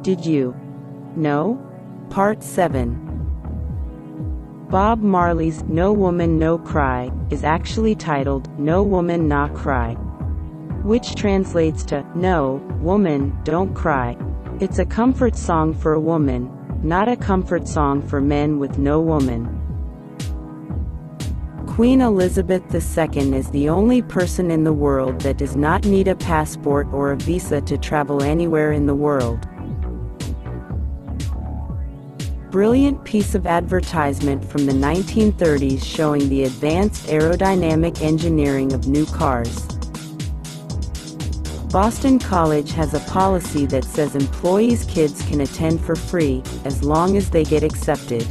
Did you know? Part 7. Bob Marley's No Woman No Cry is actually titled No Woman Nah Cry, which translates to No, Woman, Don't Cry. It's a comfort song for a woman, not a comfort song for men with no woman. Queen Elizabeth II is the only person in the world that does not need a passport or a visa to travel anywhere in the world. Brilliant piece of advertisement from the 1930s showing the advanced aerodynamic engineering of new cars. Boston College has a policy that says employees' kids can attend for free, as long as they get accepted.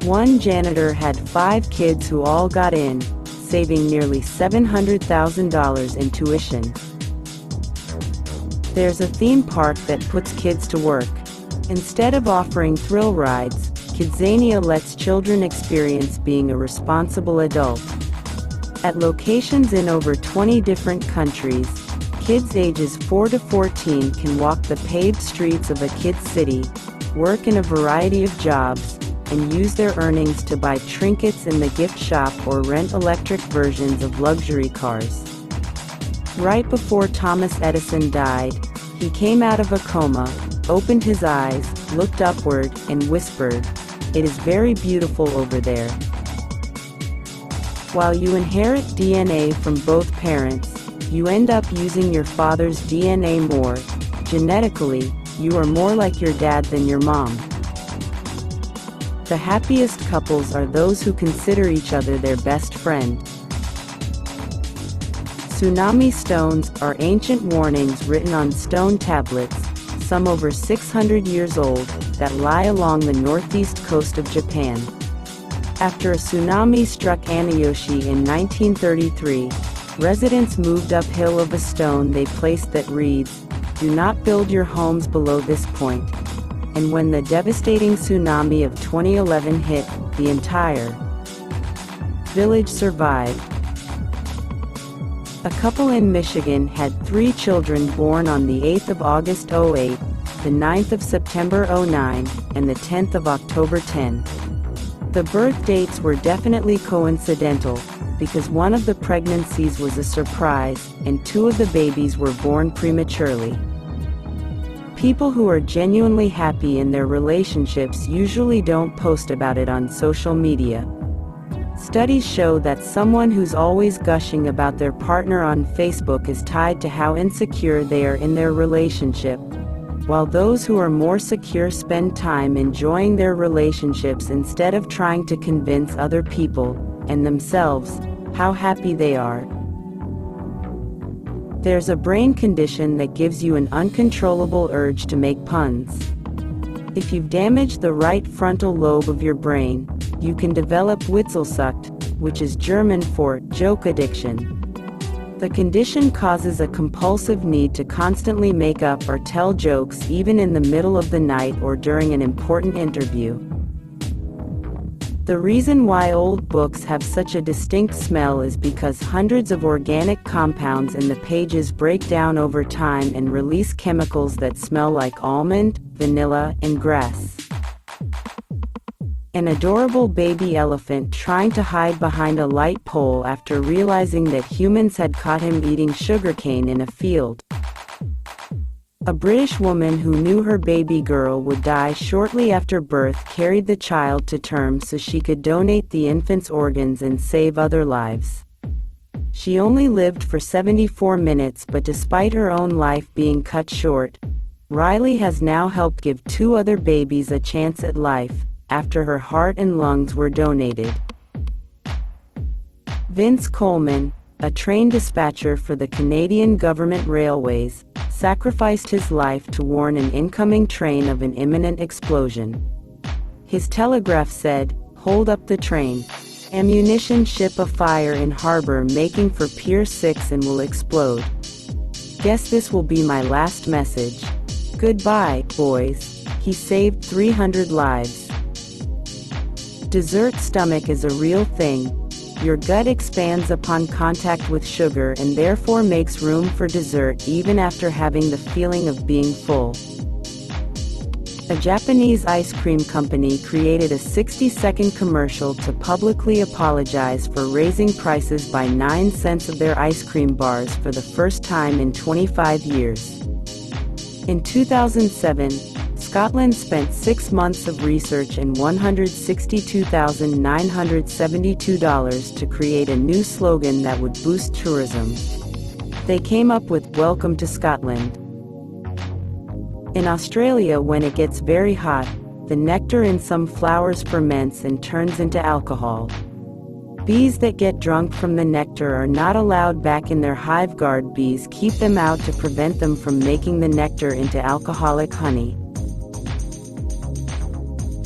One janitor had 5 kids who all got in, saving nearly $700,000 in tuition. There's a theme park that puts kids to work. Instead of offering thrill rides, Kidzania lets children experience being a responsible adult. At locations in over 20 different countries, kids ages 4 to 14 can walk the paved streets of a kid's city, work in a variety of jobs, and use their earnings to buy trinkets in the gift shop or rent electric versions of luxury cars. Right before Thomas Edison died, he came out of a coma, opened his eyes, looked upward, and whispered, "It is very beautiful over there." While you inherit DNA from both parents, you end up using your father's DNA more. Genetically, you are more like your dad than your mom. The happiest couples are those who consider each other their best friend. Tsunami stones are ancient warnings written on stone tablets, some over 600 years old, that lie along the northeast coast of Japan. After a tsunami struck Anayoshi in 1933, residents moved uphill of a stone they placed that reads, "Do not build your homes below this point." And when the devastating tsunami of 2011 hit, the entire village survived. A couple in Michigan had 3 children born on the 8th of August 08, the 9th of September 09, and the 10th of October 10. The birth dates were definitely coincidental, because one of the pregnancies was a surprise, and 2 of the babies were born prematurely. People who are genuinely happy in their relationships usually don't post about it on social media. Studies show that someone who's always gushing about their partner on Facebook is tied to how insecure they are in their relationship, while those who are more secure spend time enjoying their relationships instead of trying to convince other people, and themselves, how happy they are. There's a brain condition that gives you an uncontrollable urge to make puns. If you've damaged the right frontal lobe of your brain, you can develop Witzelsucht, which is German for joke addiction. The condition causes a compulsive need to constantly make up or tell jokes even in the middle of the night or during an important interview. The reason why old books have such a distinct smell is because hundreds of organic compounds in the pages break down over time and release chemicals that smell like almond, vanilla, and grass. An adorable baby elephant trying to hide behind a light pole after realizing that humans had caught him eating sugarcane in a field. A British woman who knew her baby girl would die shortly after birth carried the child to term so she could donate the infant's organs and save other lives. She only lived for 74 minutes, but despite her own life being cut short, Riley has now helped give 2 other babies a chance at life, after her heart and lungs were donated. Vince Coleman, a train dispatcher for the Canadian Government Railways, sacrificed his life to warn an incoming train of an imminent explosion. His telegraph said, "Hold up the train. Ammunition ship afire in harbor making for Pier 6 and will explode. Guess this will be my last message. Goodbye, boys." He saved 300 lives. Dessert stomach is a real thing. Your gut expands upon contact with sugar and therefore makes room for dessert even after having the feeling of being full. A Japanese ice cream company created a 60-second commercial to publicly apologize for raising prices by 9 cents of their ice cream bars for the first time in 25 years. In 2007, Scotland spent 6 months of research and $162,972 to create a new slogan that would boost tourism. They came up with "Welcome to Scotland." In Australia, when it gets very hot, the nectar in some flowers ferments and turns into alcohol. Bees that get drunk from the nectar are not allowed back in their hive. Guard bees keep them out to prevent them from making the nectar into alcoholic honey.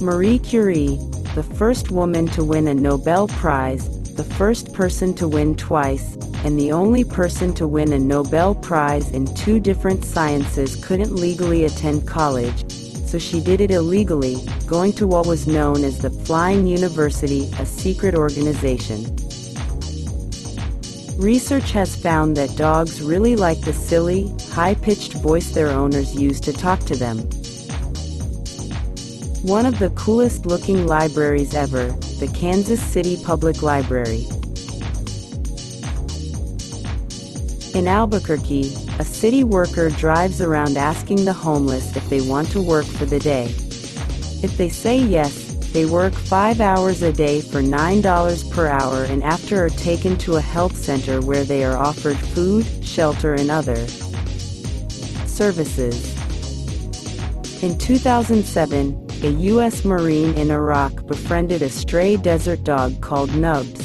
Marie Curie, the first woman to win a Nobel Prize, the first person to win twice, and the only person to win a Nobel Prize in 2 different sciences, couldn't legally attend college, so she did it illegally, going to what was known as the Flying University, a secret organization. Research has found that dogs really like the silly, high-pitched voice their owners use to talk to them. One of the coolest looking libraries ever, the Kansas City Public Library. In Albuquerque, a city worker drives around asking the homeless if they want to work for the day. If they say yes, they work 5 hours a day for $9 per hour and after are taken to a health center where they are offered food, shelter and other services. In 2007, a U.S. Marine in Iraq befriended a stray desert dog called Nubs.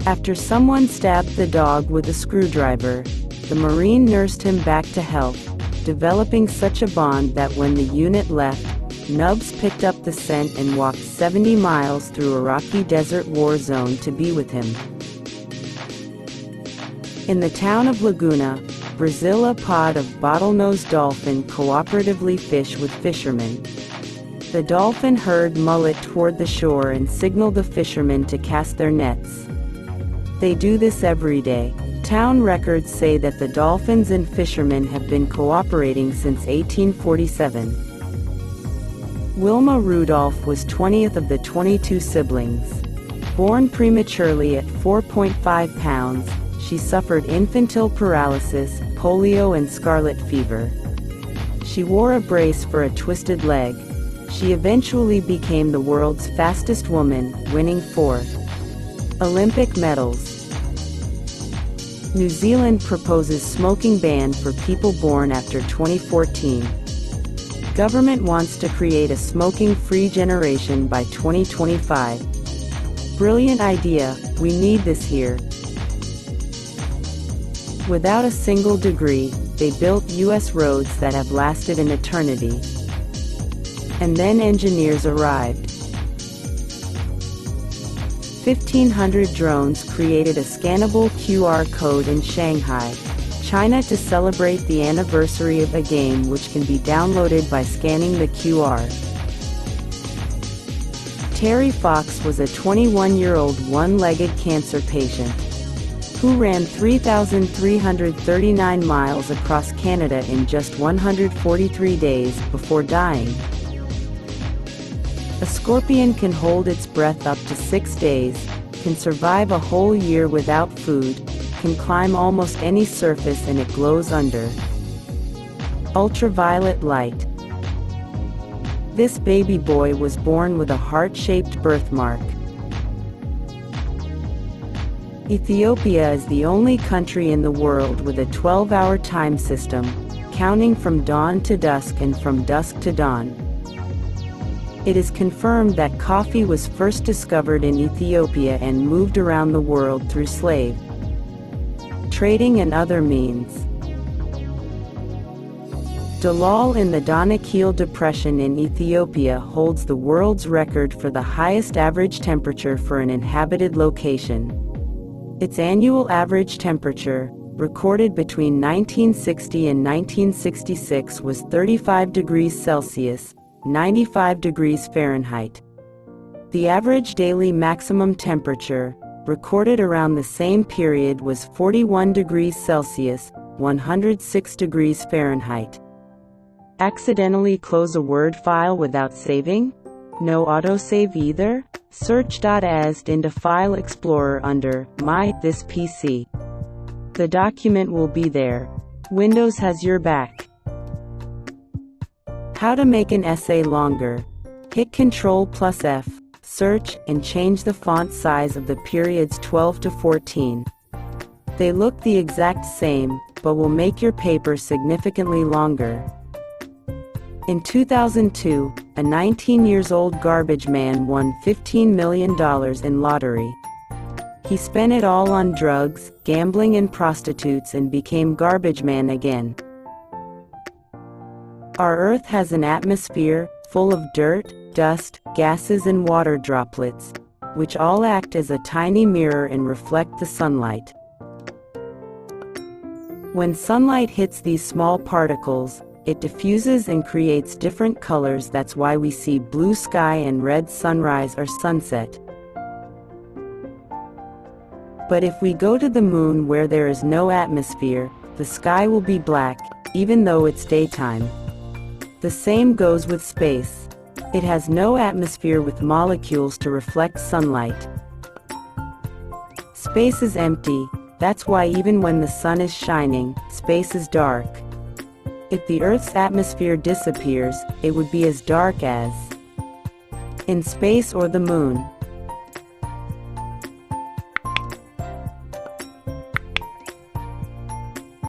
After someone stabbed the dog with a screwdriver, the Marine nursed him back to health, developing such a bond that when the unit left, Nubs picked up the scent and walked 70 miles through Iraqi desert war zone to be with him. In the town of Laguna, Brazil, a pod of bottlenose dolphin cooperatively fish with fishermen. The dolphin herd mullet toward the shore and signaled the fishermen to cast their nets. They do this every day. Town records say that the dolphins and fishermen have been cooperating since 1847. Wilma Rudolph was 20th of the 22 siblings. Born prematurely at 4.5 pounds, she suffered infantile paralysis, polio and scarlet fever. She wore a brace for a twisted leg. She eventually became the world's fastest woman, winning 4 Olympic medals. New Zealand proposes smoking ban for people born after 2014. Government wants to create a smoking-free generation by 2025. Brilliant idea, we need this here. Without a single degree, they built U.S. roads that have lasted an eternity. And then engineers arrived. 1,500 drones created a scannable QR code in Shanghai, China to celebrate the anniversary of a game which can be downloaded by scanning the QR. Terry Fox was a 21-year-old one-legged cancer patient who ran 3,339 miles across Canada in just 143 days before dying. A scorpion can hold its breath up to 6 days, can survive a whole year without food, can climb almost any surface and it glows under ultraviolet light. This baby boy was born with a heart-shaped birthmark. Ethiopia is the only country in the world with a 12-hour time system, counting from dawn to dusk and from dusk to dawn. It is confirmed that coffee was first discovered in Ethiopia and moved around the world through slave trading and other means. Dalal in the Danakil Depression in Ethiopia holds the world's record for the highest average temperature for an inhabited location. Its annual average temperature, recorded between 1960 and 1966, was 35 degrees Celsius, 95 degrees Fahrenheit. The average daily maximum temperature, recorded around the same period, was 41 degrees Celsius, 106 degrees Fahrenheit. Accidentally close a Word file without saving? No autosave either? Search .asd into File Explorer under My This PC. The document will be there. Windows has your back. How to make an essay longer. Hit Ctrl+F, search, and change the font size of the periods 12 to 14. They look the exact same, but will make your paper significantly longer. In 2002, a 19-year-old garbage man won $15 million in lottery. He spent it all on drugs, gambling and prostitutes and became garbage man again. Our Earth has an atmosphere full of dirt, dust, gases and water droplets, which all act as a tiny mirror and reflect the sunlight. When sunlight hits these small particles, it diffuses and creates different colors. That's why we see blue sky and red sunrise or sunset. But if we go to the moon where there is no atmosphere, the sky will be black, even though it's daytime. The same goes with space. It has no atmosphere with molecules to reflect sunlight. Space is empty, that's why even when the sun is shining, space is dark. If the Earth's atmosphere disappears, it would be as dark as in space or the moon.